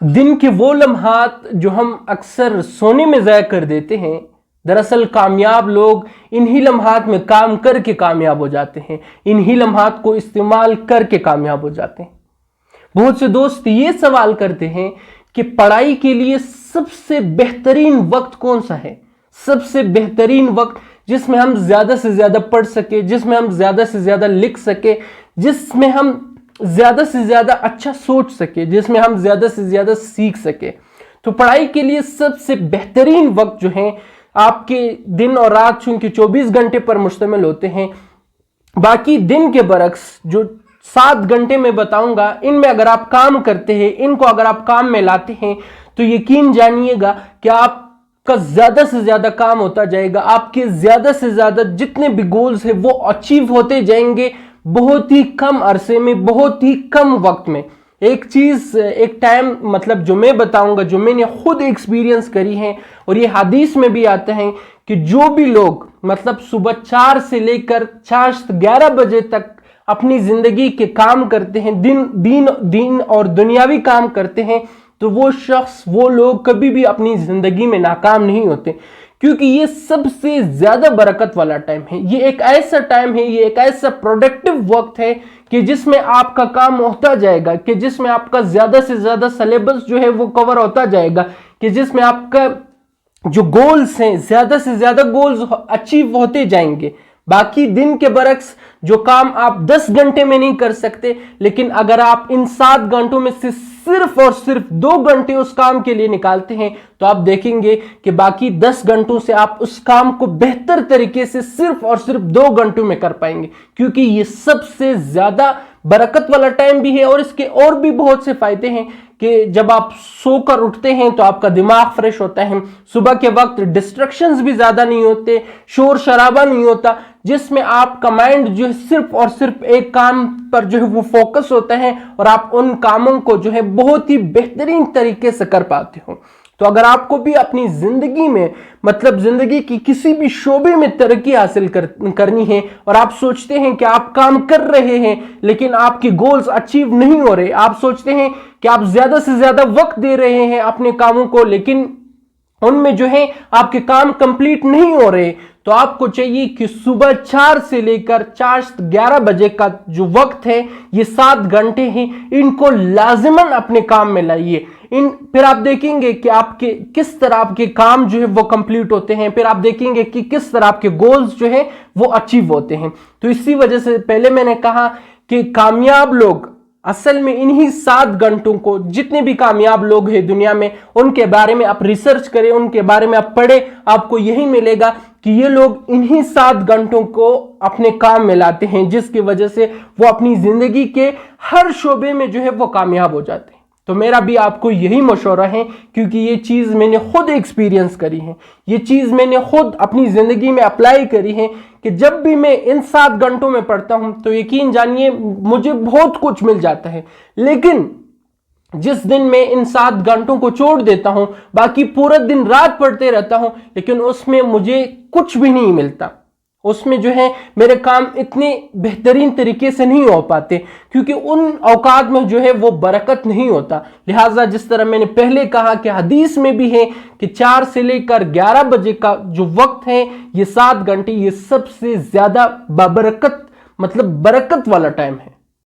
دن کے وہ لمحات جو ہم اکثر سونے میں ضائع کر دیتے ہیں، دراصل کامیاب لوگ انہی لمحات میں کام کر کے کامیاب ہو جاتے ہیں، انہی لمحات کو استعمال کر کے کامیاب ہو جاتے ہیں۔ بہت سے دوست یہ سوال کرتے ہیں کہ پڑھائی کے لیے سب سے بہترین وقت کون سا ہے؟ سب سے بہترین وقت جس میں ہم زیادہ سے زیادہ پڑھ سکے، جس میں ہم زیادہ سے زیادہ لکھ سکے، جس میں ہم زیادہ سے زیادہ اچھا سوچ سکے، جس میں ہم زیادہ سے زیادہ سیکھ سکے۔ تو پڑھائی کے لیے سب سے بہترین وقت جو ہے، آپ کے دن اور رات چونکہ 24 گھنٹے پر مشتمل ہوتے ہیں، باقی دن کے برعکس جو 7 گھنٹے میں بتاؤں گا، ان میں اگر آپ کام کرتے ہیں، ان کو اگر آپ کام میں لاتے ہیں تو یقین جانیے گا کہ آپ کا زیادہ سے زیادہ کام ہوتا جائے گا، آپ کے زیادہ سے زیادہ جتنے بھی گولز ہیں وہ اچیو ہوتے جائیں گے بہت ہی کم عرصے میں، بہت ہی کم وقت میں۔ ایک چیز، ایک ٹائم مطلب جو میں بتاؤں گا، جو میں نے خود ایکسپیرینس کری ہے، اور یہ حدیث میں بھی آتا ہے کہ جو بھی لوگ مطلب صبح 4 سے لے کر 11 بجے تک اپنی زندگی کے کام کرتے ہیں، دین اور دنیاوی کام کرتے ہیں، تو وہ شخص، وہ لوگ کبھی بھی اپنی زندگی میں ناکام نہیں ہوتے، کیونکہ یہ سب سے زیادہ برکت والا ٹائم ہے۔ یہ ایک ایسا ٹائم ہے، یہ ایک ایسا پروڈکٹیو وقت ہے کہ جس میں آپ کا کام ہوتا جائے گا، کہ جس میں آپ کا زیادہ سے زیادہ سلیبس جو ہے وہ کور ہوتا جائے گا، کہ جس میں آپ کا جو گولز ہیں، زیادہ سے زیادہ گولز اچیو ہوتے جائیں گے۔ باقی دن کے برعکس جو کام آپ 10 گھنٹے میں نہیں کر سکتے، لیکن اگر آپ ان 7 گھنٹوں میں سے صرف اور صرف 2 گھنٹے اس کام کے لیے نکالتے ہیں، تو آپ دیکھیں گے کہ باقی 10 گھنٹوں سے آپ اس کام کو بہتر طریقے سے صرف اور صرف 2 گھنٹوں میں کر پائیں گے، کیونکہ یہ سب سے زیادہ برکت والا ٹائم بھی ہے۔ اور اس کے اور بھی بہت سے فائدے ہیں کہ جب آپ سو کر اٹھتے ہیں تو آپ کا دماغ فریش ہوتا ہے، صبح کے وقت ڈسٹریکشنز بھی زیادہ نہیں ہوتے، شور شرابہ نہیں ہوتا، جس میں آپ کا مائنڈ جو ہے صرف اور صرف ایک کام پر جو ہے وہ فوکس ہوتا ہے، اور آپ ان کاموں کو جو ہے بہت ہی بہترین طریقے سے کر پاتے ہو۔ تو اگر آپ کو بھی اپنی زندگی میں مطلب زندگی کی کسی بھی شعبے میں ترقی حاصل کرنی ہے، اور آپ سوچتے ہیں کہ آپ کام کر رہے ہیں لیکن آپ کی گولز اچیو نہیں ہو رہے، آپ سوچتے ہیں کہ آپ زیادہ سے زیادہ وقت دے رہے ہیں اپنے کاموں کو، لیکن ان میں جو ہے آپ کے کام کمپلیٹ نہیں ہو رہے، تو آپ کو چاہیے کہ صبح 4 سے لے کر 11 بجے کا جو وقت ہے، یہ 7 گھنٹے ہیں، ان کو لازماً اپنے کام میں لائیے۔ پھر آپ دیکھیں گے کہ آپ کے کس طرح آپ کے کام جو ہے وہ کمپلیٹ ہوتے ہیں، پھر آپ دیکھیں گے کہ کس طرح آپ کے گولز جو ہیں وہ اچیو ہوتے ہیں۔ تو اسی وجہ سے پہلے میں نے کہا کہ کامیاب لوگ اصل میں انہی 7 گھنٹوں کو، جتنے بھی کامیاب لوگ ہیں دنیا میں، ان کے بارے میں آپ ریسرچ کریں، ان کے بارے میں آپ پڑھیں، آپ کو یہی ملے گا کہ یہ لوگ انہی 7 گھنٹوں کو اپنے کام میں لاتے ہیں، جس کی وجہ سے وہ اپنی زندگی کے ہر شعبے میں جو ہے وہ کامیاب ہو جاتے ہیں۔ تو میرا بھی آپ کو یہی مشورہ ہے، کیونکہ یہ چیز میں نے خود ایکسپیرینس کری ہے، یہ چیز میں نے خود اپنی زندگی میں اپلائی کری ہے، کہ جب بھی میں ان 7 گھنٹوں میں پڑھتا ہوں تو یقین جانیے مجھے بہت کچھ مل جاتا ہے، لیکن جس دن میں ان 7 گھنٹوں کو چھوڑ دیتا ہوں، باقی پورا دن رات پڑھتے رہتا ہوں، لیکن اس میں مجھے کچھ بھی نہیں ملتا، اس میں جو ہے میرے کام اتنے بہترین طریقے سے نہیں ہو پاتے، کیونکہ ان اوقات میں جو ہے وہ برکت نہیں ہوتا۔ لہٰذا جس طرح میں نے پہلے کہا کہ حدیث میں بھی ہے کہ 4 سے لے کر 11 بجے کا جو وقت ہے، یہ 7 گھنٹے، یہ سب سے زیادہ بابرکت مطلب برکت والا ٹائم ہے۔